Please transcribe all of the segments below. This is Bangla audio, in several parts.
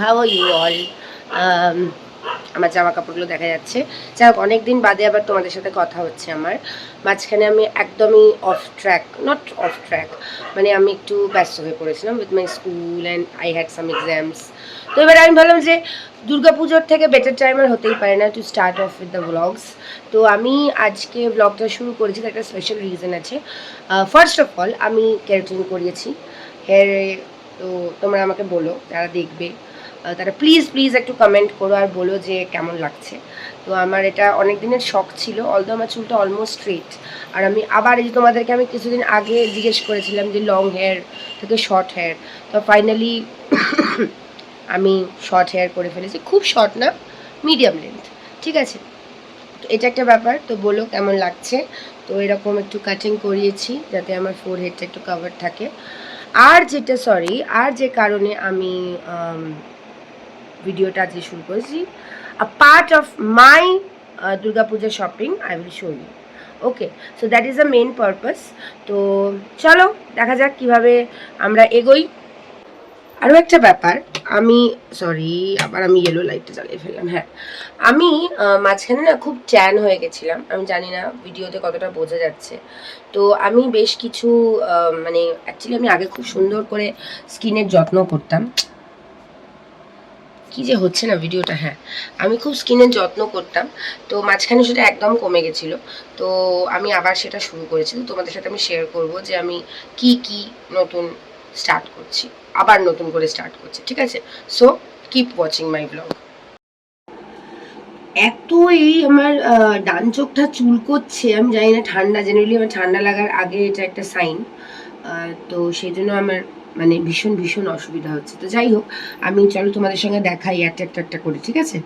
How are you all? আমার জামা কাপড়গুলো দেখা যাচ্ছে। যাই হোক, অনেকদিন বাদে আবার তোমাদের সাথে কথা হচ্ছে আমার। মাঝখানে আমি একদমই নট অফ ট্র্যাক, মানে আমি একটু ব্যস্ত হয়ে পড়েছিলাম with my school and I had some exams. তো এবার আমি ভাবলাম যে দুর্গাপুজোর থেকে বেটার টাইম আর হতেই পারে না to start off with the blogs. তো আমি আজকে ব্লগটা শুরু করেছি, তার একটা স্পেশাল রিজন আছে। ফার্স্ট অফ অল, আমি কেরাটিন করিয়েছি হেয়ারে। তো তোমরা আমাকে বলো, যারা দেখবে তারা প্লিজ প্লিজ একটু কমেন্ট করো আর বলো যে কেমন লাগছে। তো আমার এটা অনেক দিনের শখ ছিল, অলদো আমার চুলটা অলমোস্ট স্ট্রেট। আর আমি আবার এই যে তোমাদেরকে আমি কিছুদিন আগে জিজ্ঞেস করেছিলাম যে লং হেয়ার থেকে শর্ট হেয়ার, তো ফাইনালি আমি শর্ট হেয়ার করে ফেলেছি। খুব শর্ট না, মিডিয়াম লেন্থ, ঠিক আছে। তো এটা একটা ব্যাপার, তো বলো কেমন লাগছে। তো এরকম একটু কাটিং করিয়েছি যাতে আমার ফোরহেডটা একটু কভার থাকে। আর যে কারণে আমি ভিডিওটা আজকে শুরু করেছি, a part of my Durga Puja shopping I will show you. Okay, so that is the main purpose. তো চলো দেখা যাক কীভাবে আমরা এগোই। আরও একটা ব্যাপার, আবার আমি ইয়েলো লাইটটা জ্বালিয়ে ফেললাম। হ্যাঁ, আমি মাঝখানে না খুব ট্যান হয়ে গেছিলাম, আমি জানি না ভিডিওতে কতটা বোঝা যাচ্ছে। তো আমি বেশ কিছু মানে অ্যাকচুয়ালি আমি আগে খুব সুন্দর করে স্কিনের যত্ন করতাম। কি যে হচ্ছে না ভিডিওটা, হ্যাঁ, আমি খুব স্কিনের যত্ন করতাম। তো মাঝখানে সেটা একদম কমে গেছিলো। তো আমি আবার সেটা শুরু করেছি। তো তোমাদের সাথে আমি শেয়ার করব যে আমি কি কি নতুন স্টার্ট করছি, আবার নতুন করে স্টার্ট করছি, ঠিক আছে। So keep watching my blog. এত এই আমার ডান চোখটা চুলকোচ্ছে, আমি জানি না, ঠান্ডা, জেনারেলি আমার ঠান্ডা লাগার আগে এটা একটা সাইন। তো সেই জন্য আমার মানে ভীষণ ভীষণ অসুবিধা হচ্ছে। তো যাই হোক, আমি চলো তোমাদের সঙ্গে দেখাই একটা করে, ঠিক আছে।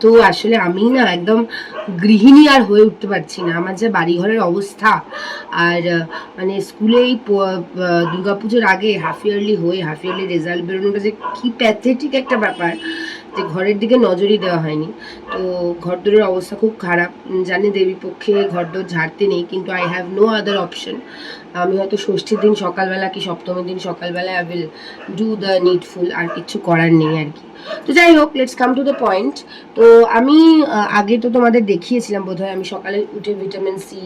তো আসলে আমি না একদম গৃহিণী আর হয়ে উঠতে পারছি না, আমার যে বাড়িঘরের অবস্থা। আর মানে স্কুলে এই দুর্গাপুজোর আগে হাফ ইয়ারলি রেজাল্ট বেরোনোটা যে কি প্যাথেটিক একটা ব্যাপার, যে ঘরের দিকে নজরই দেওয়া হয়নি। তো ঘরদোরের অবস্থা খুব খারাপ, জানি দেবী পক্ষে ঘরদোর ঝাড়তে নেই, কিন্তু I have no other option. আমি হয়তো ষষ্ঠীর দিন সকালবেলা কি সপ্তমীর দিন সকালবেলা I will do the needful, আর কিচ্ছু করার নেই আর কি। তো যাই হোক, let's come to the point. তো আমি আগে তো তোমাদের দেখিয়েছিলাম বোধহয়, আমি সকালে উঠে ভিটামিন সি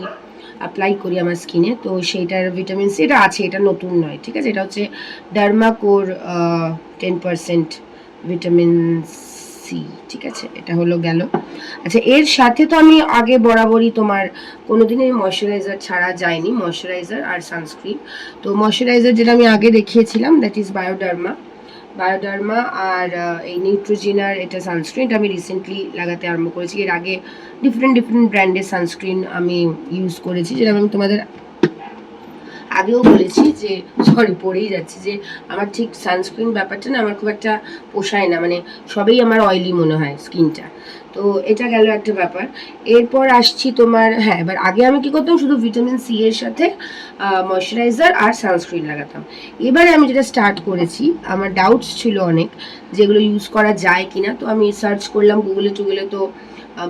অ্যাপ্লাই করি আমার স্কিনে। তো সেইটার ভিটামিন সি এটা আছে, এটা নতুন নয়, ঠিক আছে। এটা হচ্ছে ডার্মাকোর 10% ভিটামিন সি, ঠিক আছে। এটা হলো গেল। আচ্ছা, এর সাথে তো আমি আগে বরাবরই তোমার কোনোদিনই ময়শ্চারাইজার ছাড়া যায়নি, ময়শ্চারাইজার আর সানস্ক্রিন। তো ময়শ্চারাইজার যেটা আমি আগে দেখিয়েছিলাম দ্যাট ইজ বায়োডার্মা আর এই নিউট্রোজিনার এটা সানস্ক্রিন, এটা আমি রিসেন্টলি লাগাতে আরম্ভ করেছি। এর আগে ডিফারেন্ট ব্র্যান্ডের সানস্ক্রিন আমি ইউজ করেছি, যেটা আমি তোমাদের আগেও বলেছি যে পড়েই যাচ্ছে যে আমার ঠিক সানস্ক্রিন ব্যাপারটা না আমার খুব একটা পোষায় না, মানে সবেই আমার অয়েলি মনে হয় স্কিনটা। তো এটা গেল একটা ব্যাপার। এরপর আসছি তোমার, হ্যাঁ, এবার আগে আমি কি করতাম, শুধু ভিটামিন সি এর সাথে ময়শ্চারাইজার আর সানস্ক্রিন লাগাতাম। এবারে আমি যেটা স্টার্ট করেছি, আমার ডাউটস ছিল অনেক যেগুলো ইউজ করা যায় কিনা। তো আমি সার্চ করলাম গুগলে টুগলে, তো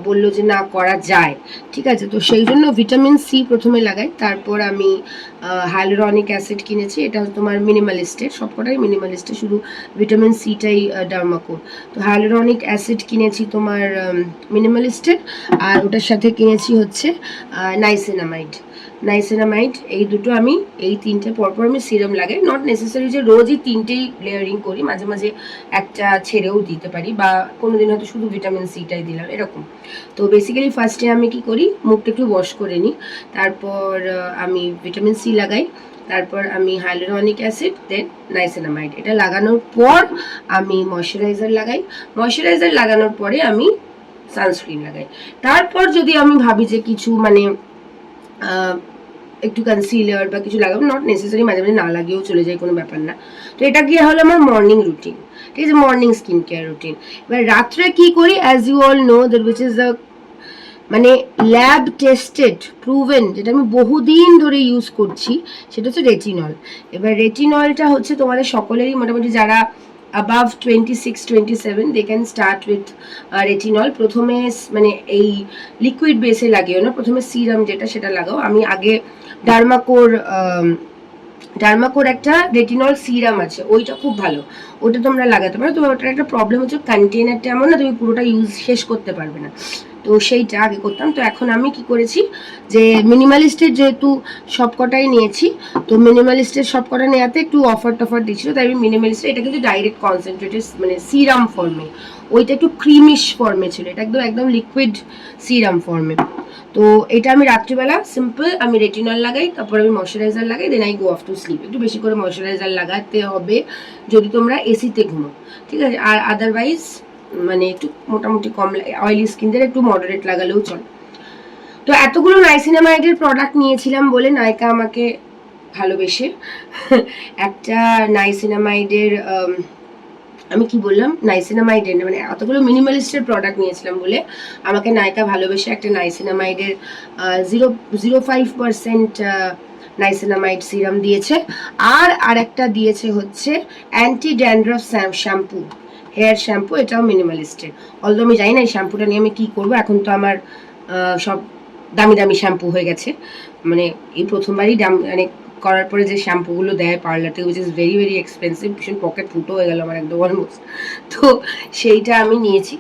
বললো যে না, করা যায়, ঠিক আছে। তো সেই জন্য ভিটামিন সি প্রথমে লাগাই, তারপর আমি হাইলোরনিক অ্যাসিড কিনেছি, এটা হচ্ছে তোমার মিনিমালিস্টের, সবকটাই মিনিমালিস্টের, শুধু ভিটামিন সিটাই ডার্মাকোর। তো হাইলোরনিক অ্যাসিড কিনেছি তোমার মিনিমালিস্টের, আর ওটার সাথে কিনেছি হচ্ছে নাইসিনামাইড। এই দুটো আমি এই তিনটে পরপর আমি সিরাম লাগাই। নট নেসেসারি যে রোজই তিনটেই লেয়ারিং করি, মাঝে মাঝে একটা ছেড়েও দিতে পারি, বা কোনোদিন হয়তো শুধু ভিটামিন সিটাই দিলাম, এরকম। তো বেসিক্যালি ফার্স্টে আমি কি করি, মুখটা একটু ওয়াশ করে নিই, তারপর আমি ভিটামিন সি লাগাই, তারপর আমি হাইলোরনিক অ্যাসিড, দেন নাইসিনামাইড। এটা লাগানোর পর আমি ময়শ্চারাইজার লাগানোর পরে আমি সানস্ক্রিন লাগাই। তারপর যদি আমি ভাবি যে কিছু মানে একটু কনসিলার বা কিছু লাগাবো, নট নেসেসারি, মাঝে মাঝে না লাগিয়েও চলে যায়, কোনো ব্যাপার না। তো এটা গিয়ে হলো আমার মর্নিং রুটিন, ঠিক আছে, মর্নিং স্কিন কেয়ার রুটিন। এবার রাত্রে কি করি, as you all know that which is the মানে ল্যাব টেস্টেড প্রুভেন, যেটা আমি বহুদিন ধরে ইউজ করছি, সেটা হচ্ছে রেটিনল। এবার রেটিনলটা হচ্ছে তোমাদের সকলেরই মোটামুটি যারা above 26-27 they can start with retinol. প্রথমে মানে এই লিকুইড বেসে লাগিও না, প্রথমে সিরাম যেটা সেটা লাগাও। আমি আগে ডার্মাকোর ডার্মাকোর একটা রেটিনল সিরাম আছে, ওইটা খুব ভালো, ওটা তোমরা লাগাতে পারো। তবে ওটার একটা প্রবলেম হচ্ছে কন্টেনারটা এমন না তুমি পুরোটা ইউজ শেষ করতে পারবে না, তো সেইটা আগে করতাম। তো এখন আমি কি করেছি যে মিনিমালিস্টের যেহেতু সবকটাই নিয়েছি, তো মিনিমালিস্টের সবকটা নেওয়াতে একটু অফার টফার দিচ্ছিল, তাই আমি মিনিমালিস্টের, এটা কিন্তু ডাইরেক্ট কনসেন্ট্রেটেড মানে সিরাম ফর্মে, ওইটা একটু ক্রিমিশ ফর্মে ছিল, এটা একদম একদম লিকুইড সিরাম ফর্মে। তো এটা আমি রাত্রিবেলা সিম্পল আমি রেটিনল লাগাই, তারপর আমি ময়শ্চারাইজার লাগাই, then I go off to sleep. একটু বেশি করে ময়শ্চারাইজার লাগাতে হবে যদি তোমরা এসিতে ঘুমো, ঠিক আছে। আর আদারওয়াইজ মানে একটু মোটামুটি কম অয়েলি স্কিনদের একটু মডারেট লাগালেও চলে। তো এতগুলো নাইসিনামাইডের প্রোডাক্ট নিয়েছিলাম বলে নায়িকা আমাকে ভালোবেসে একটা নাইসিনামাইডের আমি কি বললাম নাইসিনামাইডের মানে এতগুলো মিনিমালিস্টের প্রোডাক্ট নিয়েছিলাম বলে আমাকে নায়িকা ভালোবেসে একটা নাইসিনামাইডের 0.05% নাইসিনামাইড সিরাম দিয়েছে। আর একটা দিয়েছে হচ্ছে anti dandruff shampoo, hair shampoo, এটাও মিনিমালিস্টের। অলদো আমি জানি না এই শ্যাম্পুটা নিয়ে আমি কী করবো, এখন তো আমার সব দামি দামি শ্যাম্পু হয়ে গেছে, মানে এই প্রথমবারই মানে করার পরে যে শ্যাম্পুগুলো দেয় পার্লার থেকে, which is very very expensive, ভীষণ পকেট ফুটো হয়ে গেল আমার একদম অলমোস্ট। তো সেইটা আমি নিয়েছি।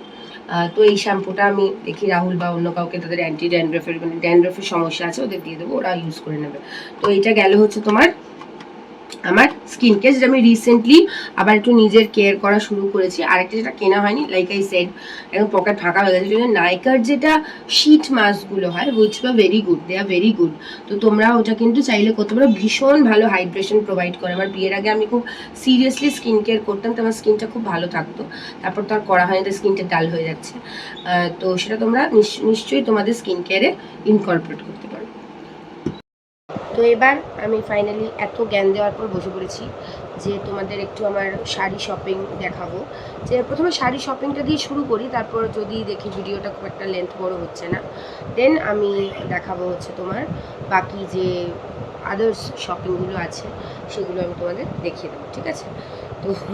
তো এই শ্যাম্পুটা আমি দেখি রাহুল বা অন্য কাউকে তাদের অ্যান্টি ড্যান্ড্রফের মানে ড্যান্ড্রফের সমস্যা আছে ওদের দিয়ে দেবো, ওরা ইউজ করে নেবে। তো এইটা গেল হচ্ছে তোমার আমার স্কিন কেয়ার, যেটা আমি রিসেন্টলি আবার একটু নিজের কেয়ার করা শুরু করেছি। আরেকটা যেটা কেনা হয়নি, লাইক আই সেড একদম পকেট ফাঁকা হয়ে গেছে, নাইকার যেটা শীট মাস্কগুলো হয় which are very good, they are very good. তো তোমরা ওটা কিন্তু চাইলে করতে পারো, ভীষণ ভালো হাইড্রেশন প্রোভাইড করে। আমার বিয়ের আগে আমি খুব সিরিয়াসলি স্কিন কেয়ার করতাম, তো আমার স্কিনটা খুব ভালো থাকতো, তারপর তো আর করা হয়নি, তো স্কিনটা ডাল হয়ে যাচ্ছে। তো সেটা তোমরা নিশ্চয়ই তোমাদের স্কিন কেয়ারে ইনকর্পোরেট করতে পারো। তো এবার আমি ফাইনালি এত জ্ঞান দেওয়ার পর বসে পড়েছি যে তোমাদের একটু আমার শাড়ি শপিং দেখাবো। যে প্রথমে শাড়ি শপিংটা দিয়ে শুরু করি, তারপর যদি দেখি ভিডিওটা খুব একটা লেন্থ বড় হচ্ছে না, দেন আমি দেখাবো হচ্ছে তোমার বাকি যে আদার্স শপিংগুলো আছে সেগুলো আমি তোমাদের দেখিয়ে দেবো, ঠিক আছে।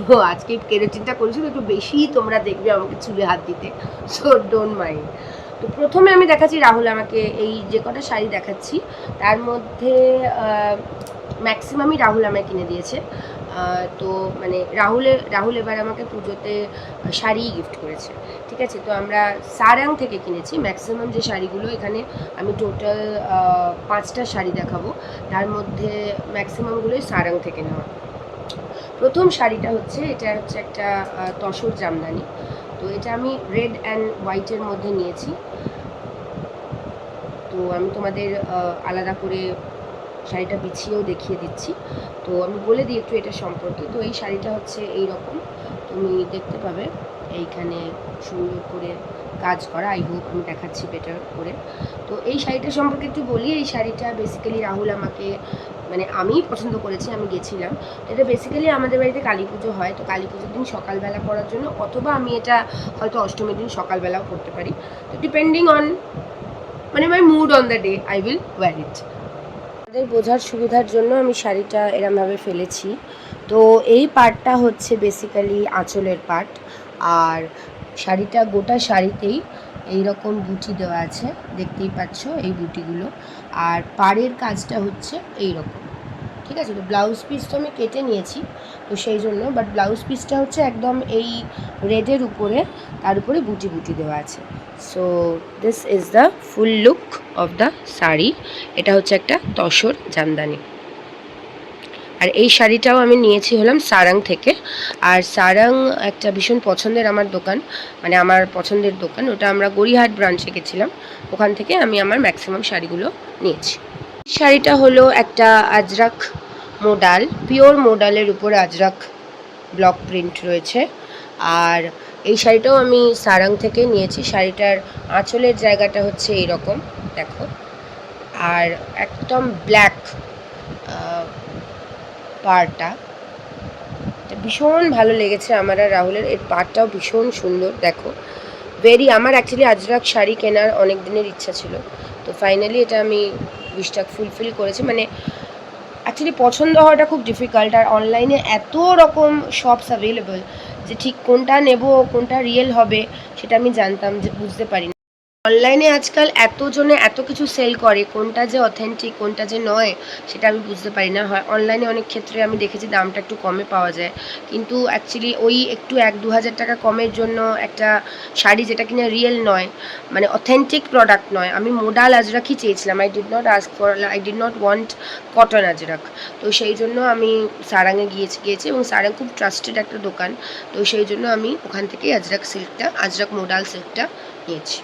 তো আজকে কেরাটিনটা করেছি তো একটু বেশি তোমরা দেখবে আমাকে চুলে হাত দিতে, সো ডোন্ট মাইন্ড। তো প্রথমে আমি দেখাচ্ছি রাহুল আমাকে এই যে কটা শাড়ি দেখাচ্ছি তার মধ্যে ম্যাক্সিমামই রাহুল আমায় কিনে দিয়েছে। তো মানে রাহুল এবার আমাকে পুজোতে শাড়িই গিফট করেছে, ঠিক আছে। তো আমরা সারাং থেকে কিনেছি ম্যাক্সিমাম যে শাড়িগুলো, এখানে আমি টোটাল 5টা শাড়ি দেখাবো, তার মধ্যে ম্যাক্সিমামগুলোই সারাং থেকে নেওয়া। প্রথম শাড়িটা হচ্ছে এটা হচ্ছে একটা তসর জামদানি, তো এটা আমি রেড অ্যান্ড হোয়াইটের মধ্যে নিয়েছি। তো আমি তোমাদের আলাদা করে শাড়িটা বিছিয়েও দেখিয়ে দিচ্ছি। তো আমি বলে দিই একটু এটা সম্পর্কে। তো এই শাড়িটা হচ্ছে এই রকম, তুমি দেখতে পাবে এইখানে সুন্দর করে কাজ করা, আই হোপ আমি দেখাচ্ছি বেটার করে। তো এই শাড়িটা সম্পর্কে একটু বলি। এই শাড়িটা বেসিক্যালি রাহুল আমাকে মানে আমি পছন্দ করেছি, আমি গেছিলাম। এটা বেসিক্যালি আমাদের বাড়িতে কালী পুজো হয়, তো কালী পুজোর দিন সকালবেলা পরার জন্য, অথবা আমি এটা হয়তো অষ্টমীর দিন সকালবেলাও করতে পারি, তো ডিপেন্ডিং অন মানে my mood on the day I will wear it. আমাদের বোঝার সুবিধার জন্য আমি শাড়িটা এরমভাবে ফেলেছি। তো এই পার্টটা হচ্ছে বেসিক্যালি আঁচলের পার্ট, আর শাড়িটা গোটা শাড়িতেই এই রকম বুটি দেওয়া আছে, দেখতেই পাচ্ছ এই বুটিগুলো। আর পাড়ের কাজটা হচ্ছে এই রকম, ঠিক আছে। তো ব্লাউজ পিস তো আমি কেটে নিয়েছি, তো সেই জন্য, বাট ব্লাউজ পিসটা হচ্ছে একদম এই রেডের উপরে, তার উপরে বুটি বুটি দেওয়া আছে। So this is the full look of the sari. এটা হচ্ছে একটা তসর জামদানি। আর এই শাড়িটাও আমি নিয়েছি হলাম সারাং থেকে। আর সারাং একটা ভীষণ পছন্দের আমার দোকান, মানে আমার পছন্দের দোকান, ওটা আমরা গড়িয়াহাট ব্রাঞ্চে গেছিলাম, ওখান থেকে আমি আমার ম্যাক্সিমাম শাড়িগুলো নিয়েছি। শাড়িটা হলো একটা আজরাক মোডাল, পিওর মোডালের উপরে আজরাক ব্লক প্রিন্ট রয়েছে। আর এই শাড়িটাও আমি সারাং থেকে নিয়েছি। শাড়িটার আঁচলের জায়গাটা হচ্ছে এইরকম দেখো, আর একদম ব্ল্যাক পাড়টা, ভীষণ ভালো লেগেছে আমার আর রাহুলের। এর পাড়টাও ভীষণ সুন্দর দেখো, আমার অ্যাকচুয়ালি আজরাক শাড়ি কেনার অনেক দিনের ইচ্ছা ছিল, তো ফাইনালি এটা আমি উইশটা ফুলফিল করেছি। মানে অ্যাকচুয়ালি পছন্দ হওয়াটা খুব ডিফিকাল্ট, আর অনলাইনে এত রকম শপস অ্যাভেলেবল যে ঠিক কোনটা নেব কোনটা রিয়েল হবে সেটা আমি জানতাম যে বুঝতে পারি না। অনলাইনে আজকাল এতজনে এত কিছু সেল করে, কোনটা যে অথেন্টিক কোনটা যে নয় সেটা আমি বুঝতে পারি না। হয় অনলাইনে অনেক ক্ষেত্রে আমি দেখেছি দামটা একটু কমে পাওয়া যায়, কিন্তু অ্যাকচুয়ালি ওই একটু 1-2 হাজার টাকা কমের জন্য একটা শাড়ি যেটা কিনা রিয়েল নয়, মানে অথেন্টিক প্রোডাক্ট নয়। আমি মোডাল আজরাকই চেয়েছিলাম, I did not want cotton Ajrak. তো সেই জন্য আমি সারাঙে গিয়েছি এবং সারাং খুব ট্রাস্টেড একটা দোকান। তো সেই জন্য আমি ওখান থেকেই আজরাক মোডাল সিল্কটা নিয়েছি।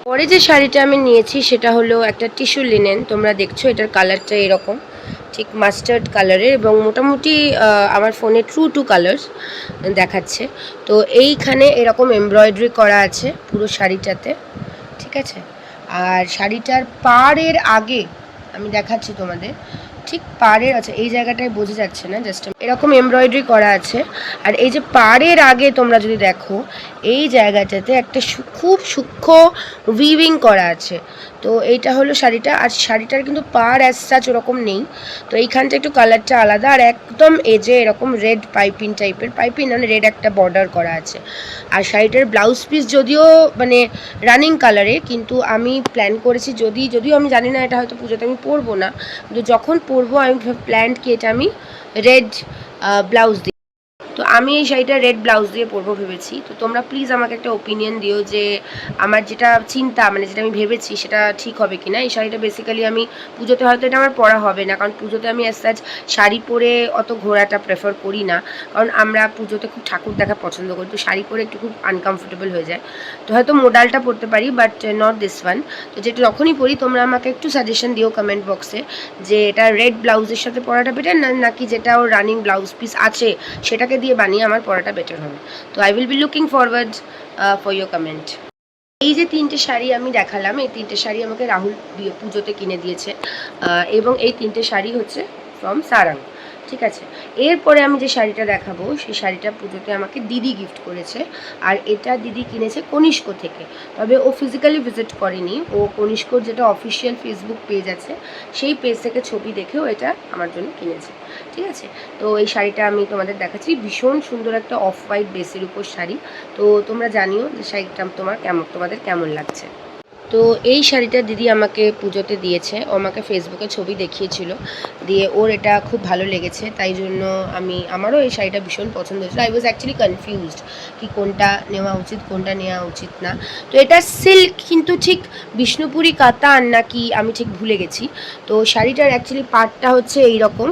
পরে যে শাড়িটা আমি নিয়েছি সেটা হলো একটা টিস্যু লিনেন। তোমরা দেখছো এটার কালারটা এরকম, ঠিক মাস্টার্ড কালারের, এবং মোটামুটি আমার ফোনে ট্রু টু কালার্স দেখাচ্ছে। তো এইখানে এরকম এমব্রয়ডারি করা আছে পুরো শাড়িটাতে, ঠিক আছে। আর শাড়িটার পাড়ের আগে আমি দেখাচ্ছি তোমাদের, ঠিক পাড়ের, আচ্ছা এই জায়গাটায় বোঝা যাচ্ছে না, জাস্ট এরকম এমব্রয়ডারি করা আছে। আর এই যে পাড়ের আগে তোমরা যদি দেখো এই জায়গাটাতে একটা খুব সূক্ষ্ম উইভিং করা আছে। তো এইটা হলো শাড়িটা। আর শাড়িটার কিন্তু পাড় অ্যাজ সাচ ওরকম নেই, তো এইখানটা একটু কালারটা আলাদা। আর একদম এজে এরকম রেড পাইপিং টাইপের, পাইপিং মানে রেড একটা বর্ডার করা আছে। আর শাড়িটার ব্লাউজ পিস যদিও মানে রানিং কালারে, কিন্তু আমি প্ল্যান করেছি যদিও আমি জানি না এটা হয়তো পুজোতে আমি পরবো না, কিন্তু যখন পরবো আমি প্ল্যান কি এটা আমি রেড ব্লাউজ দিই। তো আমি এই শাড়িটা রেড ব্লাউজ দিয়ে পরবো ভেবেছি। তো তোমরা প্লিজ আমাকে একটা ওপিনিয়ন দিও যে আমার যেটা চিন্তা, মানে যেটা আমি ভেবেছি সেটা ঠিক হবে কি না। এই শাড়িটা বেসিক্যালি আমি পুজোতে হয়তো এটা আমার পরা হবে না, কারণ পুজোতে আমি অ্যাজ সাচ শাড়ি পরে অত ঘোরাটা প্রেফার করি না, কারণ আমরা পুজোতে খুব ঠাকুর দেখা পছন্দ করি। তো শাড়ি পরে একটু খুব আনকমফোর্টেবল হয়ে যায়। তো হয়তো মোডালটা পরতে পারি, বাট নট দিস ওয়ান। তো যেটা যখনই পরি তোমরা আমাকে একটু সাজেশন দিও কমেন্ট বক্সে যে এটা রেড ব্লাউজের সাথে পরাটা বেটার নাকি যেটা ওর রানিং ব্লাউজ পিস আছে সেটাকে দিয়ে বানিয়ে আমার পরাটা বেটার হবে। তো I will be looking forward for your comment. এই যে 3টে শাড়ি আমি দেখালাম, এই 3টে শাড়ি আমাকে রাহুল পুজোতে কিনে দিয়েছে, এবং এই 3টে শাড়ি হচ্ছে ফ্রম সারাং, ঠিক আছে। এরপরে আমি যে শাড়িটা দেখাবো সেই শাড়িটা পুজোতে আমাকে দিদি গিফট করেছে। আর এটা দিদি কিনেছে কনিষ্ক থেকে, তবে ও ফিজিক্যালি ভিজিট করেনি, ও কনিষ্কর যেটা অফিসিয়াল ফেসবুক পেজ আছে সেই পেজ থেকে ছবি দেখেও এটা আমার জন্য কিনেছে, ঠিক আছে। তো এই শাড়িটা আমি তোমাদের দেখাচ্ছি, ভীষণ সুন্দর একটা অফ হোয়াইট বেসের উপর শাড়ি। তো তোমরা জানিও যে শাড়িটা তোমাদের কেমন লাগছে। তো এই শাড়িটা দিদি আমাকে পুজোতে দিয়েছে, ও আমাকে ফেসবুকে ছবি দেখিয়েছিল, দিয়ে ওর এটা খুব ভালো লেগেছে, তাই জন্য আমারও এই শাড়িটা ভীষণ পছন্দ হয়েছিল। আই ওয়াজ অ্যাকচুয়ালি কনফিউজড কি কোনটা নেওয়া উচিত কোনটা নেওয়া উচিত না। তো এটা সিল্ক, কিন্তু ঠিক বিষ্ণুপুরি কাতান নাকি আমি ঠিক ভুলে গেছি। তো শাড়িটার অ্যাকচুয়ালি পার্টটা হচ্ছে এইরকম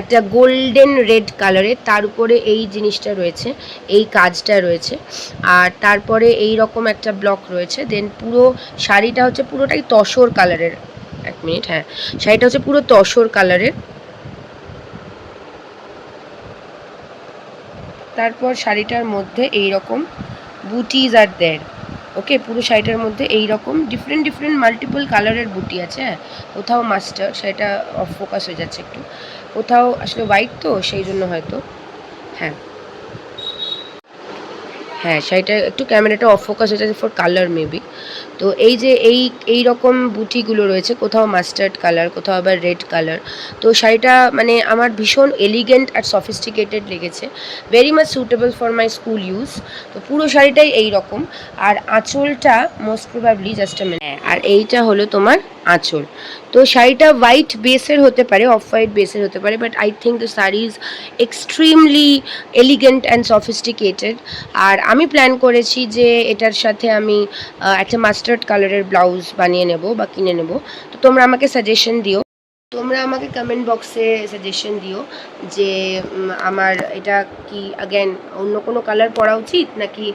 একটা গোল্ডেন রেড কালারের, তার উপরে এই জিনিসটা রয়েছে, এই কাজটা রয়েছে, আর তারপরে এই রকম একটা ব্লক রয়েছে। দেন পুরো শাড়িটা হচ্ছে পুরোটাই তসর কালারের। এক মিনিট, হ্যাঁ, শাড়িটা হচ্ছে পুরো তসর কালারের। তারপর শাড়িটার মধ্যে এই রকম বুটিজ আর দেড়, ওকে, পুরো শাড়িটার মধ্যে এই রকম ডিফারেন্ট মাল্টিপল কালারের বুটি আছে। হ্যাঁ, কোথাও মাস্টার, শাড়িটা অফ ফোকাস হয়ে যাচ্ছে একটু, কোথাও আসলে হোয়াইট তো সেই জন্য হয়তো, হ্যাঁ হ্যাঁ শাড়িটা একটু ক্যামেরাটা অফ ফোকাস হয়ে যাচ্ছে ফর কালার মেবি। তো এই যে এই রকম বুটিগুলো রয়েছে, কোথাও মাস্টার্ড কালার কোথাও আবার রেড কালার। তো শাড়িটা মানে আমার ভীষণ এলিগেন্ট আর সফিস্টিকেটেড লেগেছে, very much suitable for my school use. তো পুরো শাড়িটাই এই রকম। আর আঁচলটা মোস্ট প্রবাবলি জাস্ট আর এইটা হলো তোমার আঁচল। তো শাড়িটা হোয়াইট বেসের হতে পারে, অফ হোয়াইট বেসের হতে পারে, but I think the sari is extremely elegant and sophisticated. আর আমি প্ল্যান করেছি যে এটার সাথে আমি একটা মাস্টার্ড কালারের ব্লাউজ বানিয়ে নেব বা কিনে নেব। তো তোমরা আমাকে সাজেশন দিও, তোমরা আমাকে কমেন্ট বক্সে সাজেশন দিও যে আমার এটা কি অ্যাগেন অন্য কোনো কালার পরা উচিত নাকি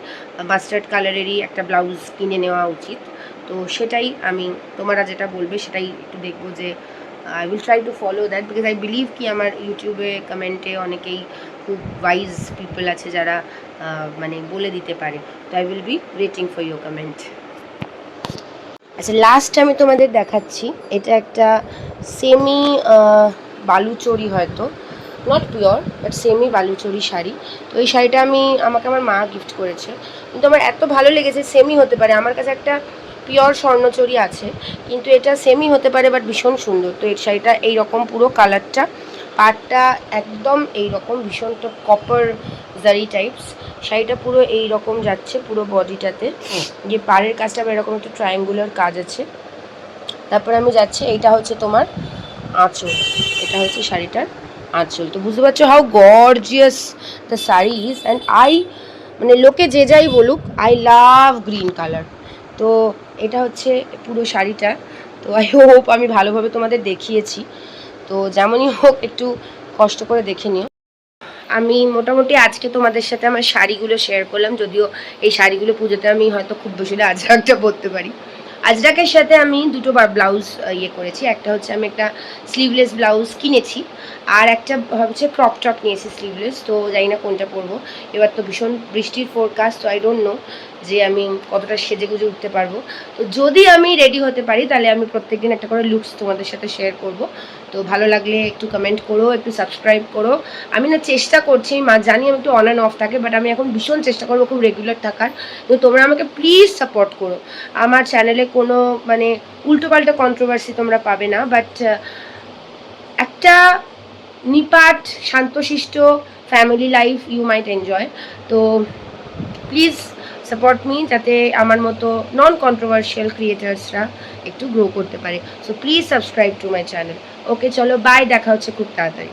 মাস্টার্ড কালারেরই একটা ব্লাউজ কিনে নেওয়া উচিত। তো সেটাই আমি, তোমরা যেটা বলবে সেটাই একটু দেখবো যে I will try to follow that, because I believe কি আমার ইউটিউবে কমেন্টে অনেকেই খুব ওয়াইজ পিপল আছে যারা মানে বলে দিতে পারে। তো I will be waiting for your comment. আচ্ছা, লাস্ট আমি তোমাদের দেখাচ্ছি, এটা একটা সেমি বালুচরি, হয়তো not pure but semi Baluchari sari. তো এই শাড়িটা আমাকে আমার মা গিফট করেছে, কিন্তু আমার এত ভালো লেগেছে। সেমি হতে পারে, আমার কাছে একটা পিওর স্বর্ণচরি আছে, কিন্তু এটা সেমি হতে পারে, বাট ভীষণ সুন্দর। তো এই শাড়িটা এইরকম পুরো কালারটা পাড়টা একদম এইরকম ভীষণ তো কপার জারি টাইপস। শাড়িটা পুরো এই রকম যাচ্ছে পুরো বডিটাতে, যে পাড়ের কাজটা আবার এরকম একটা ট্রায়াঙ্গুলার কাজ আছে। তারপর আমি যাচ্ছি, এইটা হচ্ছে তোমার আঁচল, এটা হচ্ছে শাড়িটার আঁচল। তো বুঝতে পারছো how gorgeous the sari is. And মানে লোকে যে যাই বলুক, আই লাভ গ্রিন কালার। তো এটা হচ্ছে পুরো শাড়িটা। তো আই হোপ আমি ভালোভাবে তোমাদের দেখিয়েছি। তো যেমনই হোক একটু কষ্ট করে দেখে নিও। আমি মোটামুটি আজকে তোমাদের সাথে আমার শাড়িগুলো শেয়ার করলাম, যদিও এই শাড়িগুলো পুজোতে আমি হয়তো খুব বেশি হলে আজরাকটা পরতে পারি। আজরাকের সাথে আমি দুটো ব্লাউজ ইয়ে করেছি। একটা হচ্ছে আমি একটা স্লিভলেস ব্লাউজ কিনেছি, আর একটা হচ্ছে ক্রপ টপ নিয়েছি স্লিভলেস। তো জানি না কোনটা পরবো। এবার তো ভীষণ বৃষ্টির ফোরকাস্ট, তো আই ডোন্ট নো যে আমি কতটা সেজে গুজে উঠতে পারবো। তো যদি আমি রেডি হতে পারি তাহলে আমি প্রত্যেকদিন একটা করে লুকস তোমাদের সাথে শেয়ার করব। তো ভালো লাগলে একটু কমেন্ট করো, একটু সাবস্ক্রাইব করো। আমি না চেষ্টা করছি, জানি আমি একটু অন অ্যান্ড অফ থাকে, বাট আমি এখন ভীষণ চেষ্টা করবো খুব রেগুলার থাকার। তো তোমরা আমাকে প্লিজ সাপোর্ট করো। আমার চ্যানেলে কোনো মানে উল্টোপাল্টা কন্ট্রোভার্সি তোমরা পাবে না, বাট একটা নিপাট শান্তশিষ্ট family life you might enjoy. তো প্লিজ সাপোর্ট মি, যাতে আমার মতো নন কন্ট্রোভার্সিয়াল ক্রিয়েটার্সরা একটু গ্রো করতে পারে। So please subscribe to my channel. Okay, চলো বাই, দেখা হচ্ছে খুব তাড়াতাড়ি।